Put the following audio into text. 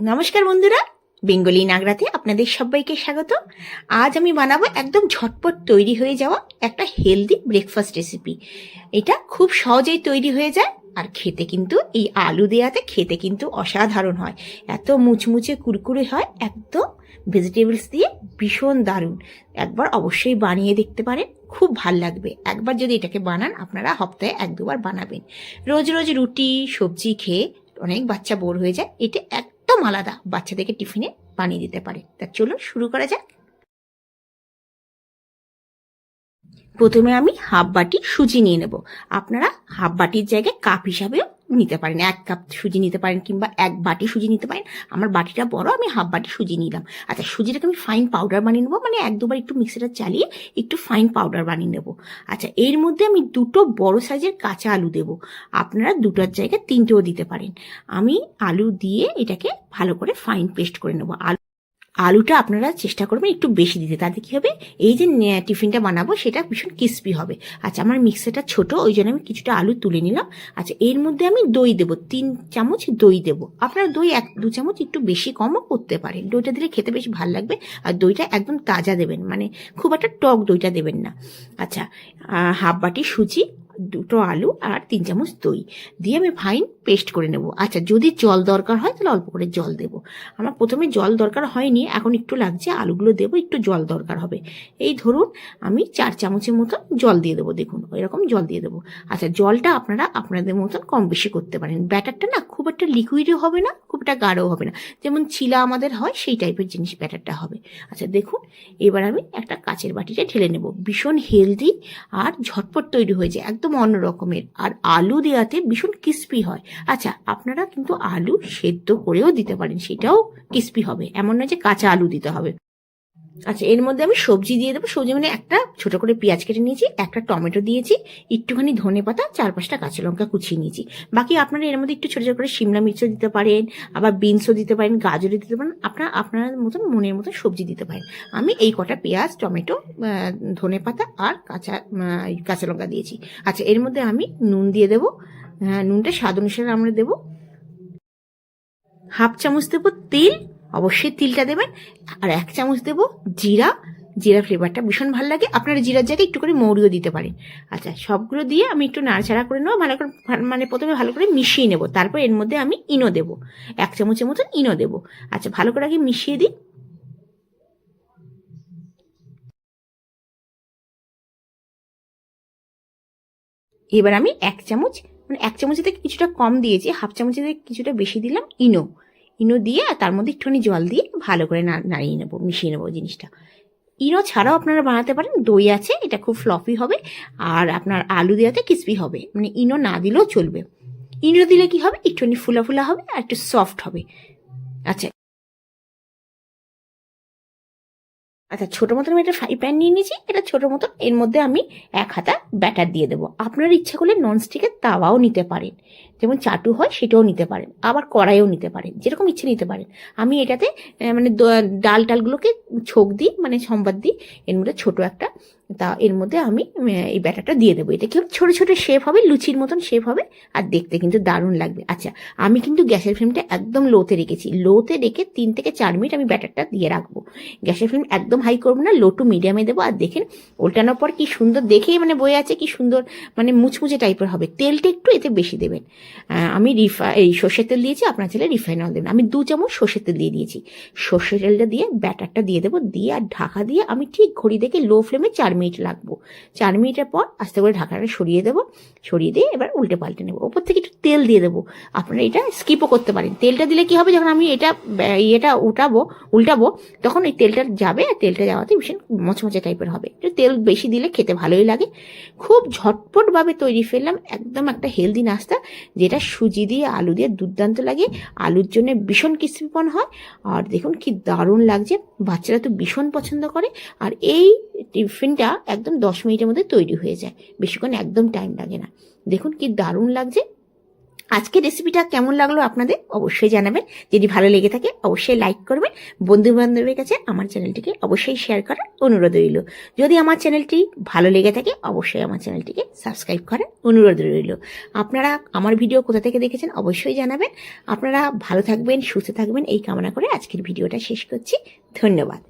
নমস্কার বন্ধুরা, বেঙ্গলি নাগরাতে আপনাদের সবাইকে স্বাগত। আজ আমি বানাবো একদম ঝটপট তৈরি হয়ে যাওয়া একটা হেলদি ব্রেকফাস্ট রেসিপি। এটা খুব সহজেই তৈরি হয়ে যায় আর খেতে কিন্তু এই আলু দেওয়াতে খেতে কিন্তু অসাধারণ হয়। এত মুচমুচে কুরকুরে হয়, একদম ভেজিটেবলস দিয়ে ভীষণ দারুণ। একবার অবশ্যই বানিয়ে দেখতে পারেন, খুব ভাল লাগবে। একবার যদি এটাকে বানান, আপনারা সপ্তাহে 1-2বার বানাবেন। রোজ রোজ রুটি সবজি খেয়ে অনেক বাচ্চা বোর হয়ে যায়, এটা একদম আলাদা, বাচ্চাদেরকে টিফিনে বানিয়ে দিতে পারে। তা চলুন শুরু করা যাক। প্রথমে আমি হাফ বাটি সুজি নিয়ে নেব। আপনারা হাফ বাটির জায়গায় কাপ হিসাবেও নিতে পারেন, 1 কাপ সুজি নিতে পারেন কিংবা 1 বাটি সুজি নিতে পারেন। আমার বাটিটা বড়, আমি হাফ বাটি সুজি নিলাম। আচ্ছা, সুজিটাকে আমি ফাইন পাউডার বানিয়ে নেবো, মানে 1-2বার একটু মিক্সারটা চালিয়ে একটু ফাইন পাউডার বানিয়ে নেবো। আচ্ছা, এর মধ্যে আমি 2টো বড় সাইজের কাঁচা আলু দেবো। আপনারা 2টার জায়গায় 3টেও দিতে পারেন। আমি আলু দিয়ে এটাকে ভালো করে ফাইন পেস্ট করে নেবো। আলুটা আপনারা চেষ্টা করবেন একটু বেশি দিতে, তাতে কি হবে, এই যে টিফিনটা বানাবো সেটা ভীষণ ক্রিস্পি হবে। আচ্ছা, আমার মিক্সারটা ছোট, ওই জন্য আমি কিছুটা আলু তুলে নিলাম। আচ্ছা, এর মধ্যে আমি দই দেবো, 3 চামচ দই দেবো। আপনারা দই 1-2 চামচ একটু বেশি কমও করতে পারেন, দইটা দিলে খেতে বেশ ভালো লাগবে। আর দইটা একদম তাজা দেবেন, মানে খুব একটা টক দইটা দেবেন না। আচ্ছা, হাফ বাটি সুজি, 2টো আলু আর 3 চামচ দই দিয়ে আমি ফাইন পেস্ট করে নেব। আচ্ছা, যদি জল দরকার হয় তাহলে অল্প করে জল দেবো। আমার প্রথমে জল দরকার হয়নি, এখন একটু লাগছে, আলুগুলো দেবো, একটু জল দরকার হবে। এই ধরুন আমি 4 চামচের মতন জল দিয়ে দেবো, দেখুন এরকম জল দিয়ে দেবো। আচ্ছা, জলটা আপনারা আপনাদের মতন কম বেশি করতে পারেন। ব্যাটারটা না খুব একটা লিকুইডও হবে না, খুব একটা গাঢ়ও হবে না, যেমন চিলা আমাদের হয় সেই টাইপের জিনিস ব্যাটারটা হবে। আচ্ছা দেখুন, এবার আমি একটা কাচের বাটিতে ঢেলে নেব। ভীষণ হেলদি আর ঝটপট তৈরি হয়ে যায়, একদম অন্য রকমের। আর আলু দেওয়াতে ভীষণ ক্রিস্পি হয়। আচ্ছা, আপনারা কিন্তু আলু সেদ্ধ করেও দিতে পারেন, সেটাও ক্রিস্পি হবে, এমন নয় যে কাঁচা আলু দিতে হবে। আচ্ছা, এর মধ্যে আমি সবজি দিয়ে দেবো। সবজি মানে একটা ছোট করে পেঁয়াজ কেটে নিয়েছি, একটা টমেটো দিয়েছি, একটুখানি ধনেপাতা, 4-5টা কাঁচা লঙ্কা কুচিয়ে নিয়েছি। বাকি আপনারা এর মধ্যে একটু ছোট ছোট করে শিমলা মির্চও দিতে পারেন, আবার বিনসও দিতে পারেন, গাজরও দিতে পারেন, আপনারা আপনার মতন মনের মতন সবজি দিতে পারেন। আমি এই কটা পেঁয়াজ, টমেটো, ধনেপাতা আর কাঁচা লঙ্কা দিয়েছি। আচ্ছা, এর মধ্যে আমি নুন দিয়ে দেবো। নুনটা স্বাদ অনুসারে আমরা দেবো। হাফ চামচ দেবো তেল, অবশ্যই তিলটা দেবেন। আর 1 চামচ দেবো জিরা, জিরা ফ্লেভারটা ভীষণ ভালো লাগে। আপনারা জিরার জায়গায় একটু করে মৌরিও দিতে পারেন। আচ্ছা, সবগুলো দিয়ে আমি একটু নাড়াচাড়া করে নেবো, ভালো করে, মানে প্রথমে ভালো করে মিশিয়ে নেবো। তারপর এর মধ্যে আমি ইনো দেবো, 1 চামচের মতন ইনো দেবো। আচ্ছা, ভালো করে আগে মিশিয়ে দিই। এবার আমি 1 চামচ, মানে 1 চামচের থেকে কিছুটা কম দিয়েছি, হাফ চামচের থেকে কিছুটা বেশি দিলাম ইনো। ইনো দিয়ে আর তার মধ্যে একটুখানি জল দিয়ে ভালো করে নাড়িয়ে নেবো, মিশিয়ে নেবো জিনিসটা। ইনো ছাড়াও আপনারা বানাতে পারেন, দই আছে, এটা খুব ফ্লফি হবে আর আপনার আলু দেওয়াতে ক্রিস্পি হবে, মানে ইনো না দিলেও চলবে। ইনো দিলে কি হবে, একটুখানি ফুলা ফুলা হবে আর একটু সফট হবে। আচ্ছা, আচ্ছা, ছোটো মতন আমি একটা ফ্রাই প্যান নিয়ে নিয়েছি, এটা ছোটো মতন। এর মধ্যে আমি 1 হাতা ব্যাটার দিয়ে দেবো। আপনার ইচ্ছা করলে ননস্টিকের তাওয়াও নিতে পারেন, যেমন চাটু হয় সেটাও নিতে পারেন, আবার কড়াইও নিতে পারেন, যেরকম ইচ্ছে নিতে পারেন। আমি এটাতে মানে ডাল টালগুলোকে ছোক দিই, মানে সম্বাদ দিই। এর মধ্যে ছোটো একটা, তা এর মধ্যে আমি এই ব্যাটারটা দিয়ে দেবো। এটা কি হবে, ছোটো ছোটো শেপ হবে, লুচির মতন শেপ হবে আর দেখতে কিন্তু দারুণ লাগবে। আচ্ছা, আমি কিন্তু গ্যাসের ফ্লেমটা একদম লোতে রেখেছি, লোতে রেখে 3 থেকে 4 মিনিট আমি ব্যাটারটা দিয়ে রাখবো। গ্যাসের ফ্লেম একদম হাই করবো না, লো টু মিডিয়ামে দেবো। আর দেখেন ওল্টানোর পর কি সুন্দর, দেখেই মানে বয়ে আছে কি সুন্দর, মানে মুচমুচে টাইপের হবে। তেলটা একটু এতে বেশি দেবেন। আমি এই সর্ষের তেল দিয়েছি, আপনার ছেলে রিফাইন অয়েল দেবেন। আমি 2 চামচ সর্ষের তেল দিয়ে দিয়েছি। সর্ষের তেলটা দিয়ে ব্যাটারটা দিয়ে দেবো, দিয়ে আর ঢাকা দিয়ে আমি ঠিক ঘড়ি দেখে লো ফ্লেমে 4 মিনিট লাগবো। 4 মিনিটের পর আস্তে করে ঢাকাটা সরিয়ে দেবো, সরিয়ে দিয়ে এবার উল্টে পাল্টে নেবো। ওপর থেকে একটু তেল দিয়ে দেবো। আপনারা এটা স্কিপও করতে পারেন। তেলটা দিলে কি হবে, যখন আমি এটা উল্টাবো, তখন এই তেলটা যাবে, আর তেলটা যাওয়াতে ভীষণ মচমচে টাইপের হবে। একটু তেল বেশি দিলে খেতে ভালোই লাগে। খুব ঝটপটভাবে তৈরি ফেললাম একদম একটা হেলদি নাস্তা, যেটা সুজি দিয়ে আলু দিয়ে দুর্দান্ত লাগে। আলুর জন্য ভীষণ ক্রিস্পিপন হয়। আর দেখুন কি দারুণ লাগছে, বাচ্চারা তো ভীষণ পছন্দ করে। আর এই টিফিনটা একদম 10 মিনিটের মধ্যে তৈরি হয়ে যায়, বেশিক্ষণ একদম টাইম লাগে না। দেখুন কি দারুণ লাগছে। আজকের রেসিপিটা কেমন লাগলো আপনাদের অবশ্যই জানাবেন। যদি ভালো লেগে থাকে অবশ্যই লাইক করবেন। বন্ধু বান্ধবের কাছে আমার চ্যানেলটিকে অবশ্যই শেয়ার করার অনুরোধ রইল। যদি আমার চ্যানেলটি ভালো লেগে থাকে অবশ্যই আমার চ্যানেলটিকে সাবস্ক্রাইব করার অনুরোধ রইল। আপনারা আমার ভিডিও কোথা থেকে দেখেছেন অবশ্যই জানাবেন। আপনারা ভালো থাকবেন, সুস্থ থাকবেন এই কামনা করে আজকের ভিডিওটা শেষ করছি। ধন্যবাদ।